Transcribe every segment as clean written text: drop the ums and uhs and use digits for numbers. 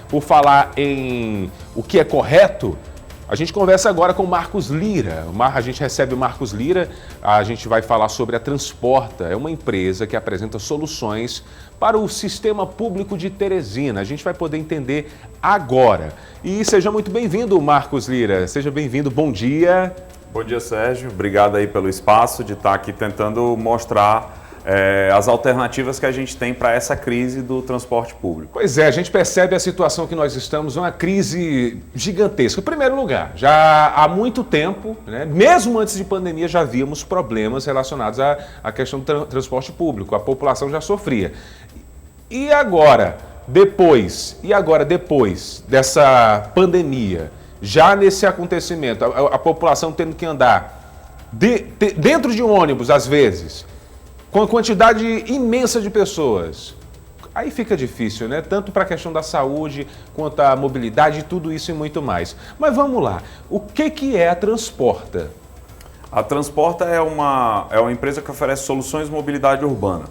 por falar em o que é correto, a gente conversa agora com o Marcos Lira. A gente recebe o Marcos Lira, a gente vai falar sobre a Transporta. É uma empresa que apresenta soluções para o sistema público de Teresina. A gente vai poder entender agora. E seja muito bem-vindo, Marcos Lira. Seja bem-vindo, bom dia. Bom dia, Sérgio. Obrigado aí pelo espaço de estar aqui tentando mostrar as alternativas que a gente tem para essa crise do transporte público. Pois é, a gente percebe a situação que nós estamos, uma crise gigantesca. Em primeiro lugar, já há muito tempo, né, mesmo antes de pandemia, já víamos problemas relacionados à questão do transporte público. A população já sofria. E agora, depois dessa pandemia, já nesse acontecimento, a população tendo que andar dentro de um ônibus, às vezes, com a quantidade imensa de pessoas, aí fica difícil, né? Tanto para a questão da saúde, quanto a mobilidade, tudo isso e muito mais. Mas vamos lá, o que é a Transporta? A Transporta é uma empresa que oferece soluções de mobilidade urbana.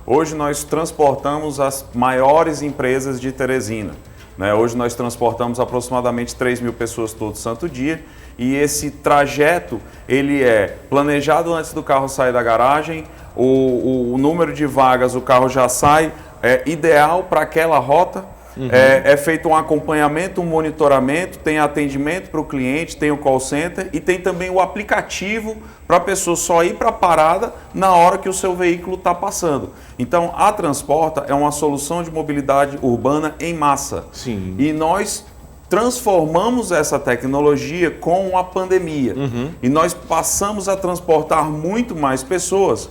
Hoje nós transportamos as maiores empresas de Teresina, né? Hoje nós transportamos aproximadamente 3.000 pessoas todo santo dia. E esse trajeto, ele é planejado antes do carro sair da garagem, o número de vagas, o carro já sai, é ideal para aquela rota, é feito um acompanhamento, um monitoramento, tem atendimento para o cliente, tem o call center e tem também o aplicativo para a pessoa só ir para a parada na hora que o seu veículo está passando. Então, a Transporta é uma solução de mobilidade urbana em massa. Sim. E nós transformamos essa tecnologia com a pandemia. E nós passamos a transportar muito mais pessoas,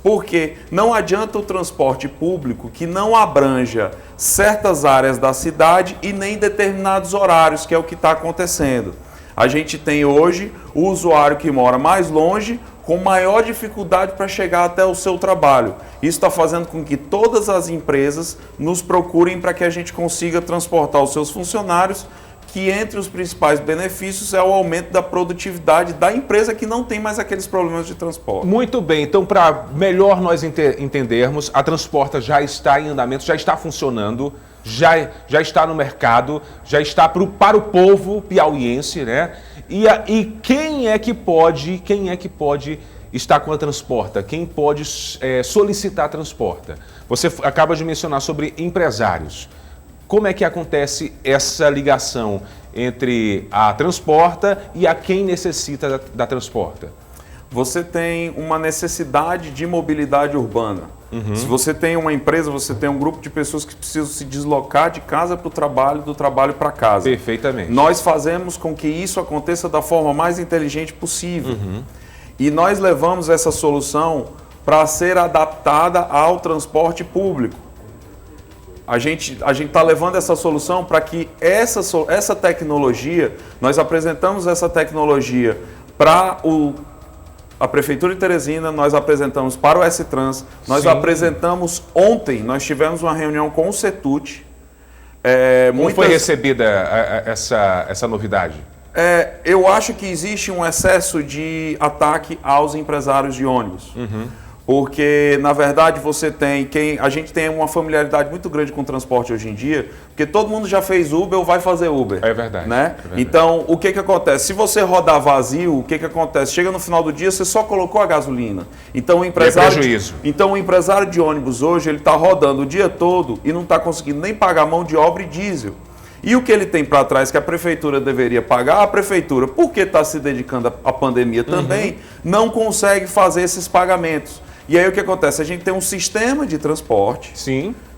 porque não adianta o transporte público que não abranja certas áreas da cidade e nem determinados horários, que é o que está acontecendo. A gente tem hoje o usuário que mora mais longe, com maior dificuldade para chegar até o seu trabalho. Isso está fazendo com que todas as empresas nos procurem para que a gente consiga transportar os seus funcionários, que entre os principais benefícios é o aumento da produtividade da empresa que não tem mais aqueles problemas de transporte. Muito bem, então para melhor nós entendermos, a Transporta já está em andamento, já está funcionando, já está no mercado, já está para o povo piauiense, né? E quem é que pode estar com a Transporta? Quem pode solicitar a Transporta? Você acaba de mencionar sobre empresários. Como é que acontece essa ligação entre a Transporta e a quem necessita da Transporta? Você tem uma necessidade de mobilidade urbana. Se você tem uma empresa, você tem um grupo de pessoas que precisam se deslocar de casa para o trabalho, do trabalho para casa. Perfeitamente. Nós fazemos com que isso aconteça da forma mais inteligente possível. E nós levamos essa solução para ser adaptada ao transporte público. A gente está levando essa solução para que essa tecnologia, nós apresentamos essa tecnologia para a Prefeitura de Teresina, nós apresentamos para o S-Trans, nós apresentamos ontem, nós tivemos uma reunião com o CETUT. Como foi recebida essa novidade? Eu acho que existe um excesso de ataque aos empresários de ônibus. Porque, na verdade, a gente tem uma familiaridade muito grande com o transporte hoje em dia, porque todo mundo já fez Uber ou vai fazer Uber. É verdade. Né? É verdade. Então, o que acontece? Se você rodar vazio, o que acontece? Chega no final do dia, você só colocou a gasolina. Então, o empresário de ônibus hoje, ele está rodando o dia todo e não está conseguindo nem pagar mão de obra e diesel. E o que ele tem para trás que a prefeitura deveria pagar, a prefeitura, porque está se dedicando à pandemia também, não consegue fazer esses pagamentos. E aí o que acontece? A gente tem um sistema de transporte,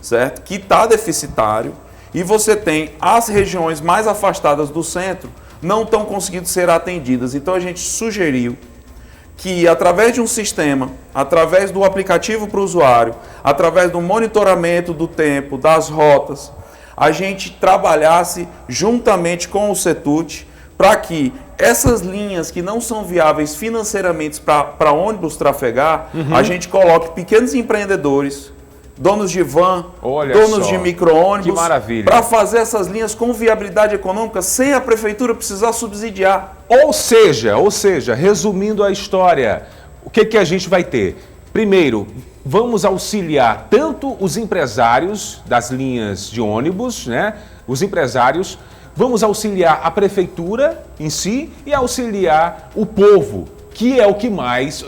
certo? Que está deficitário, e você tem as regiões mais afastadas do centro não estão conseguindo ser atendidas. Então a gente sugeriu que através de um sistema, através do aplicativo para o usuário, através do monitoramento do tempo, das rotas, a gente trabalhasse juntamente com o CETUT para que essas linhas que não são viáveis financeiramente para ônibus trafegar, a gente coloque pequenos empreendedores, donos de van, donos de micro-ônibus, para fazer essas linhas com viabilidade econômica sem a prefeitura precisar subsidiar. Ou seja, resumindo a história, o que a gente vai ter? Primeiro, vamos auxiliar tanto os empresários das linhas de ônibus, né? Os empresários, vamos auxiliar a prefeitura em si e auxiliar o povo, que é o que mais,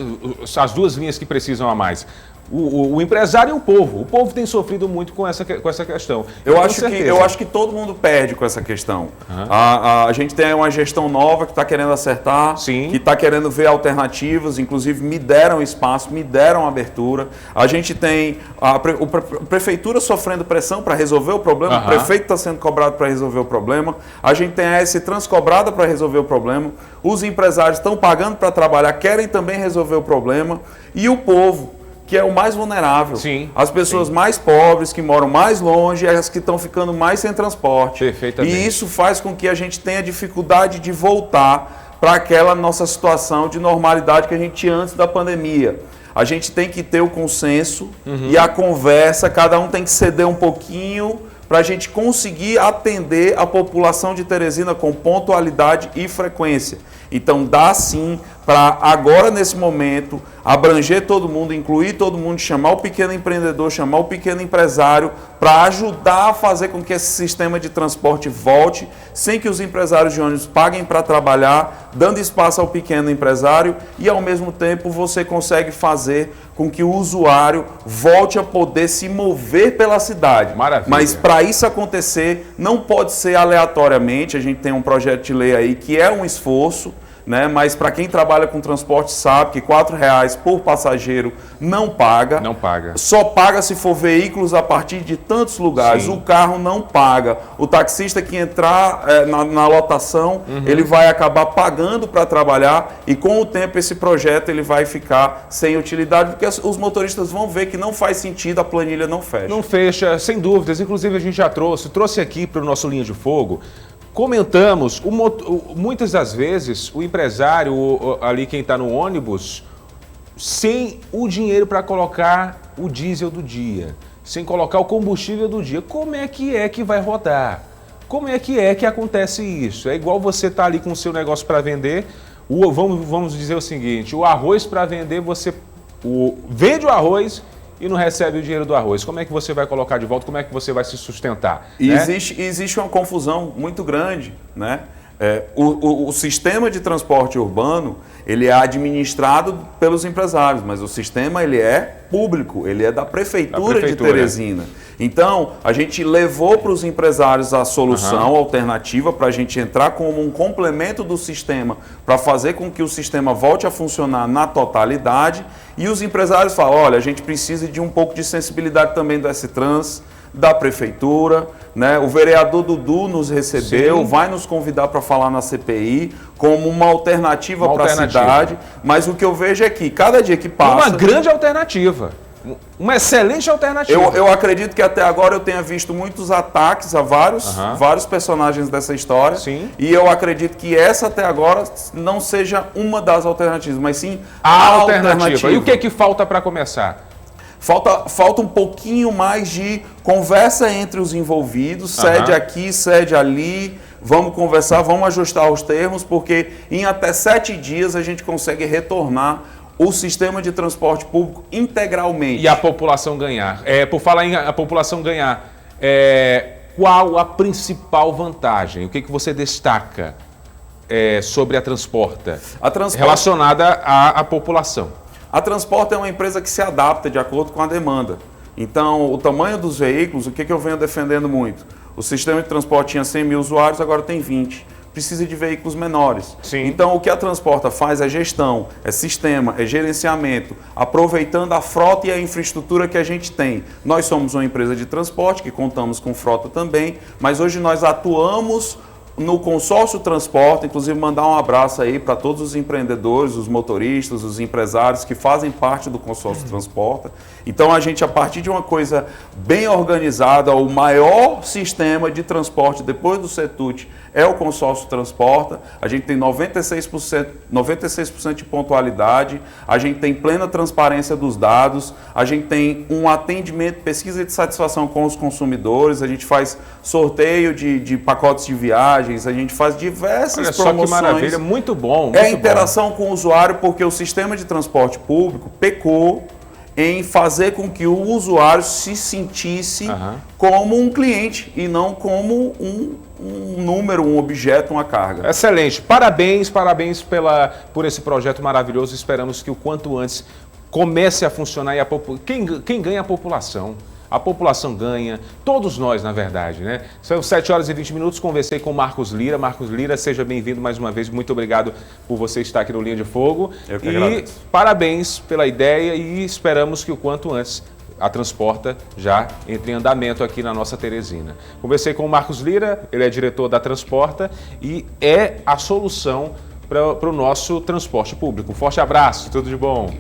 as duas linhas que precisam a mais. O empresário e o povo. O povo tem sofrido muito com essa questão. Eu acho que todo mundo perde com essa questão. Uhum. A gente tem uma gestão nova que está querendo acertar, sim, que está querendo ver alternativas, inclusive me deram espaço, me deram abertura. A gente tem a prefeitura sofrendo pressão para resolver o problema, o prefeito está sendo cobrado para resolver o problema, a gente tem a S Trans cobrada para resolver o problema, os empresários estão pagando para trabalhar, querem também resolver o problema, e o povo, que é o mais vulnerável. Sim, as pessoas mais pobres, que moram mais longe, as que estão ficando mais sem transporte. Perfeitamente. E isso faz com que a gente tenha dificuldade de voltar para aquela nossa situação de normalidade que a gente tinha antes da pandemia. A gente tem que ter o consenso e a conversa, cada um tem que ceder um pouquinho para a gente conseguir atender a população de Teresina com pontualidade e frequência. Então dá sim para agora, nesse momento, abranger todo mundo, incluir todo mundo, chamar o pequeno empreendedor, chamar o pequeno empresário para ajudar a fazer com que esse sistema de transporte volte, sem que os empresários de ônibus paguem para trabalhar, dando espaço ao pequeno empresário e, ao mesmo tempo, você consegue fazer com que o usuário volte a poder se mover pela cidade. Maravilha. Mas para isso acontecer, não pode ser aleatoriamente. A gente tem um projeto de lei aí que é um esforço, né? Mas para quem trabalha com transporte sabe que R$4 por passageiro não paga. Não paga. Só paga se for veículos a partir de tantos lugares. Sim. O carro não paga. O taxista que entrar na lotação, ele vai acabar pagando para trabalhar e com o tempo esse projeto ele vai ficar sem utilidade porque os motoristas vão ver que não faz sentido, a planilha não fecha. Não fecha, sem dúvidas. Inclusive a gente já trouxe aqui para o nosso Linha de Fogo. Comentamos, muitas das vezes, o empresário, ali quem está no ônibus, sem o dinheiro para colocar o diesel do dia, sem colocar o combustível do dia, como é que vai rodar? Como é que acontece isso? É igual você tá ali com o seu negócio para vender, vamos dizer o seguinte, o arroz para vender, você vende o arroz e não recebe o dinheiro do arroz. Como é que você vai colocar de volta? Como é que você vai se sustentar? E né? existe uma confusão muito grande, né? O sistema de transporte urbano, ele é administrado pelos empresários, mas o sistema ele é público, ele é da prefeitura de Teresina. Então, a gente levou para os empresários a solução alternativa para a gente entrar como um complemento do sistema para fazer com que o sistema volte a funcionar na totalidade. E os empresários falam, olha, a gente precisa de um pouco de sensibilidade também do S-Trans, da prefeitura, né? O vereador Dudu nos recebeu, sim, vai nos convidar para falar na CPI como uma alternativa para a cidade, mas o que eu vejo é que cada dia que passa... Uma grande alternativa. Uma excelente alternativa. Eu acredito que até agora eu tenha visto muitos ataques a vários personagens dessa história. Sim. E eu acredito que essa até agora não seja uma das alternativas, mas sim a alternativa. E o que falta para começar? Falta um pouquinho mais de conversa entre os envolvidos, sede aqui, sede ali, vamos conversar, vamos ajustar os termos, porque em até 7 dias a gente consegue retornar o sistema de transporte público integralmente. E a população ganhar. Por falar em a população ganhar, qual a principal vantagem? O que você destaca sobre a Transporta, relacionada à população? A Transporta é uma empresa que se adapta de acordo com a demanda. Então, o tamanho dos veículos, o que eu venho defendendo muito? O sistema de transporte tinha 100 mil usuários, agora tem 20. Precisa de veículos menores. Sim. Então, o que a Transporta faz é gestão, é sistema, é gerenciamento, aproveitando a frota e a infraestrutura que a gente tem. Nós somos uma empresa de transporte, que contamos com frota também, mas hoje nós atuamos no consórcio Transporta, inclusive mandar um abraço aí para todos os empreendedores, os motoristas, os empresários que fazem parte do consórcio Transporta. Então a gente, a partir de uma coisa bem organizada, o maior sistema de transporte depois do CETUT é o consórcio Transporta. A gente tem 96% de pontualidade, a gente tem plena transparência dos dados, a gente tem um atendimento, pesquisa de satisfação com os consumidores, a gente faz sorteio de pacotes de viagens, a gente faz diversas promoções. Só que maravilha, muito bom. É a interação com o usuário, porque o sistema de transporte público pecou em fazer com que o usuário se sentisse como um cliente e não como um número, um objeto, uma carga. Excelente. Parabéns por esse projeto maravilhoso. Esperamos que o quanto antes comece a funcionar e quem ganha é a população. A população ganha, todos nós, na verdade, né? São 7 horas e 20 minutos, conversei com o Marcos Lira. Marcos Lira, seja bem-vindo mais uma vez. Muito obrigado por você estar aqui no Linha de Fogo. Eu que agradeço. Parabéns pela ideia e esperamos que o quanto antes a Transporta já entre em andamento aqui na nossa Teresina. Conversei com o Marcos Lira, ele é diretor da Transporta e é a solução para o nosso transporte público. Forte abraço, tudo de bom.